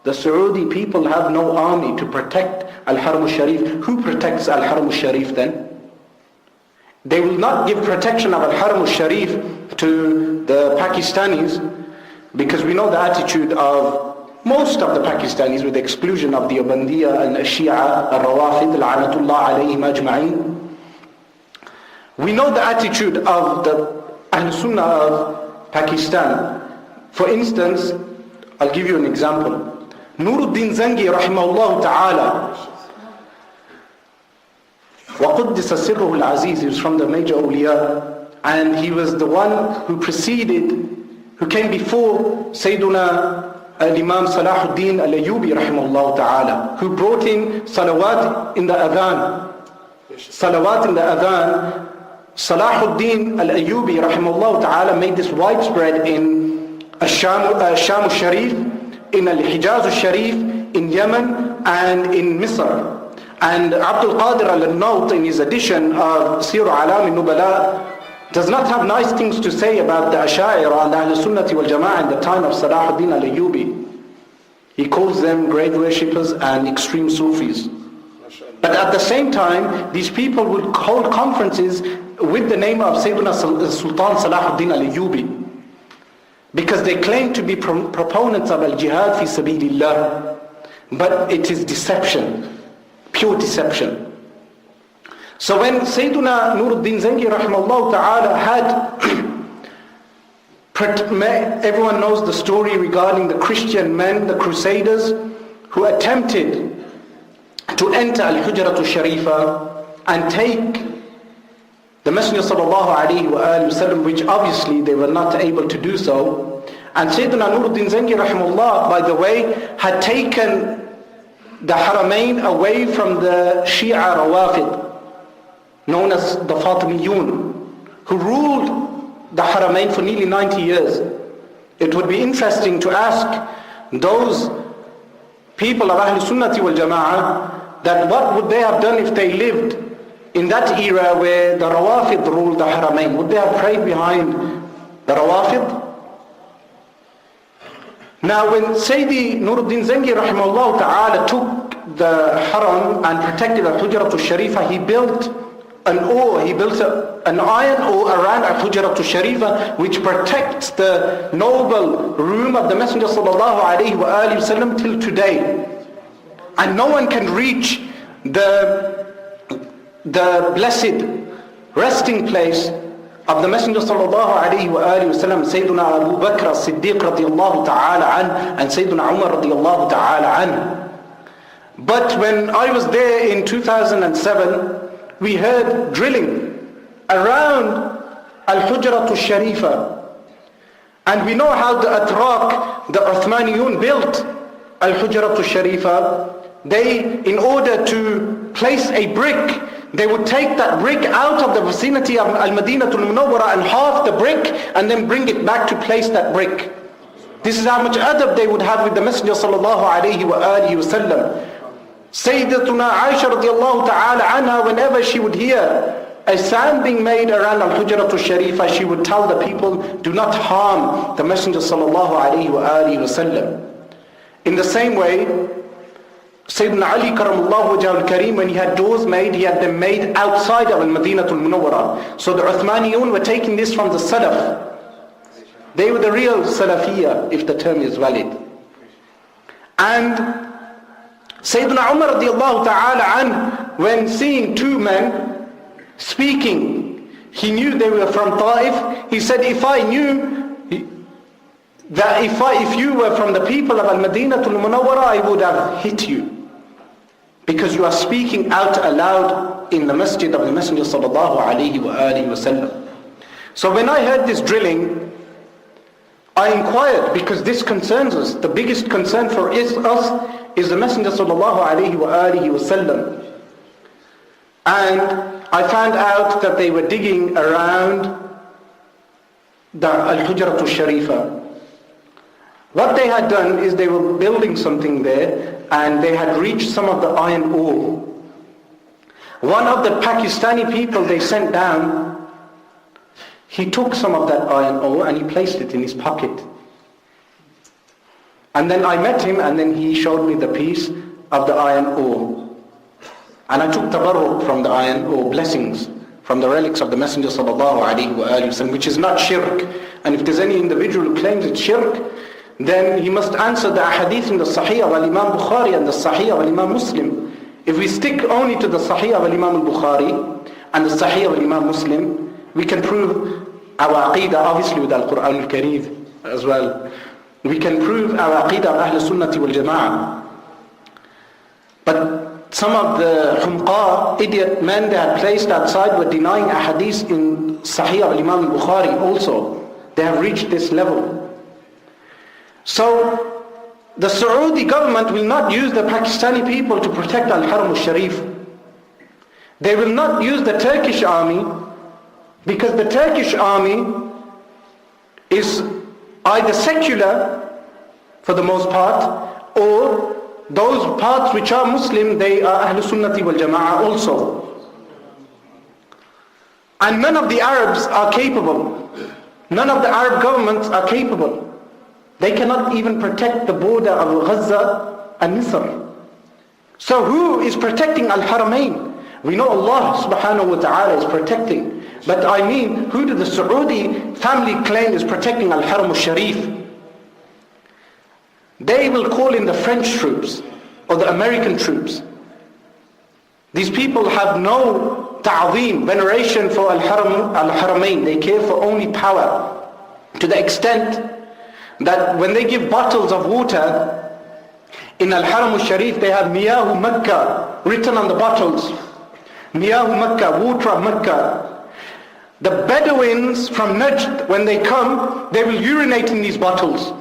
The Saudi people have no army to protect Al-Haram al-Sharif. Who protects Al-Haram al-Sharif then? They will not give protection of Al-Haram al-Sharif to the Pakistanis, because we know the attitude of most of the Pakistanis, with the exclusion of the Ubandiya and Shia, Al-Rawafid, La'anatullah alayhim ajma'in. We know the attitude of the Ahl Sunnah of Pakistan. For instance, I'll give you an example. Nuruddin Zangi rahimahullah ta'ala, وَقُدِّسَ سِرُّهُ الْعَزِيزِ, he was from the major awliya, and he was the one who who came before Sayyiduna al-Imam Salahuddin al-Ayyubi rahimahullah ta'ala, who brought in salawat in the adhan. Salawat in the adhan. Salahuddin al-Ayyubi rahimahullah ta'ala made this widespread in Sham al-Sharif, in al-Hijaz al-Sharif, in Yemen, and in Misr. And Abdul Qadir al-Nawt, in his edition of Sir Alam al-Nubala, does not have nice things to say about the Asha'ira and Ahl Sunnati wal Jama'ah in the time of Salahuddin al-Ayyubi. He calls them grave worshippers and extreme Sufis. But at the same time, these people would hold conferences with the name of Sayyidina Sultan Salahuddin al-Ayyubi, because they claim to be proponents of al-Jihad fi sabilillah. But it is deception, pure deception. So when Sayyiduna Nuruddin Zangi rahimahullah ta'ala had, everyone knows the story regarding the Christian men, the Crusaders, who attempted to enter Al-Hujrat al-Sharifa and take the Messenger sallallahu alayhi wa sallam, which obviously they were not able to do so. And Sayyiduna Nuruddin Zangi rahimahullah, by the way, had taken the Haramain away from the Shia Rawafid, known as the Fatimiyun, who ruled the Haramain for nearly 90 years. It would be interesting to ask those people of Ahl Sunnati wal Jama'ah that what would they have done if they lived in that era where the Rawafid ruled the Haramain. Would they have prayed behind the Rawafid? Now when Sayyidi Nuruddin Zangi rahimahullah ta'ala took the Haram and protected Al-Hujrat al-Sharifa, he built an iron ore around Al-Hujrat al-Sharifa, which protects the noble room of the Messenger sallallahu alayhi wa sallam till today. And no one can reach the blessed resting place of the Messenger sallallahu alayhi wa sallam, Sayyiduna Abu Bakr as-Siddiq radiyallahu ta'ala an, and Sayyiduna Umar radiyallahu ta'ala an. But when I was there in 2007, we heard drilling around Al-Hujrat al-Sharifa. And we know how the Atrak, the Uthmaniyun, built Al-Hujrat al-Sharifa. They, in order to place a brick, they would take that brick out of the vicinity of Al-Madinatul Munawwara and half the brick, and then bring it back to place that brick. This is how much adab they would have with the Messenger sallallahu alayhi wa alihi wa sallam. Sayyidatuna Aisha radiyallahu ta'ala anha, whenever she would hear a sound being made around Al-Hujrat al-Sharifa, she would tell the people, do not harm the Messenger sallallahu alayhi wa alihi wa sallam. In the same way, Sayyidina Ali karamullahu wajhah al-Kareem, when he had doors made, he had them made outside of Al-Madinatul Munawwara. So the Uthmaniyun were taking this from the Salaf. They were the real Salafiyya, if the term is valid. And Sayyidina Umar radiyallahu ta'ala an, when seeing two men speaking, he knew they were from Taif. He said, if I knew that if you were from the people of Al-Madinatul Munawwara, I would have hit you, because you are speaking out aloud in the masjid of the Messenger sallallahu alayhi wa alihi wa sallam. So when I heard this drilling, I inquired, because this concerns us. The biggest concern for us is the Messenger sallallahu alayhi wa alihi wa sallam. And I found out that they were digging around the Al-Hujrat al-Sharifa. What they had done is they were building something there, and they had reached some of the iron ore. One of the Pakistani people they sent down, he took some of that iron ore and he placed it in his pocket. And then I met him, and then he showed me the piece of the iron ore. And I took tabarruk from the iron ore, blessings from the relics of the Messenger sallallahu alaihi wasallam, which is not shirk. And if there's any individual who claims it's shirk, then he must answer the ahadith in the Sahih of Imam Bukhari and the Sahih of Imam Muslim. If we stick only to the Sahih of Imam Bukhari and the Sahih of Imam Muslim, we can prove our aqidah, obviously with Al-Quran al-Kareem as well. We can prove our aqidah of Ahl Sunnati wal Jama'ah. But some of the humqa, idiot men they had placed outside were denying ahadith in Sahih of Imam Bukhari also. They have reached this level. So the Saudi government will not use the Pakistani people to protect Al-Haram al-Sharif. They will not use the Turkish army, because the Turkish army is either secular for the most part, or those parts which are Muslim, they are Ahl Sunnati wal Jama'ah also. And none of the Arabs are capable. None of the Arab governments are capable. They cannot even protect the border of Gaza and Misr. So who is protecting Al-Haramain? We know Allah subhanahu wa ta'ala is protecting. But I mean, who do the Saudi family claim is protecting Al-Haram al-Sharif? They will call in the French troops or the American troops. These people have no ta'zeem, veneration for Al-Haramain. They care for only power, to the extent that when they give bottles of water in Al-Haram al-Sharif, they have Miyahu Makkah written on the bottles. Miyahu Makkah, water of Makkah. The Bedouins from Najd, when they come, they will urinate in these bottles.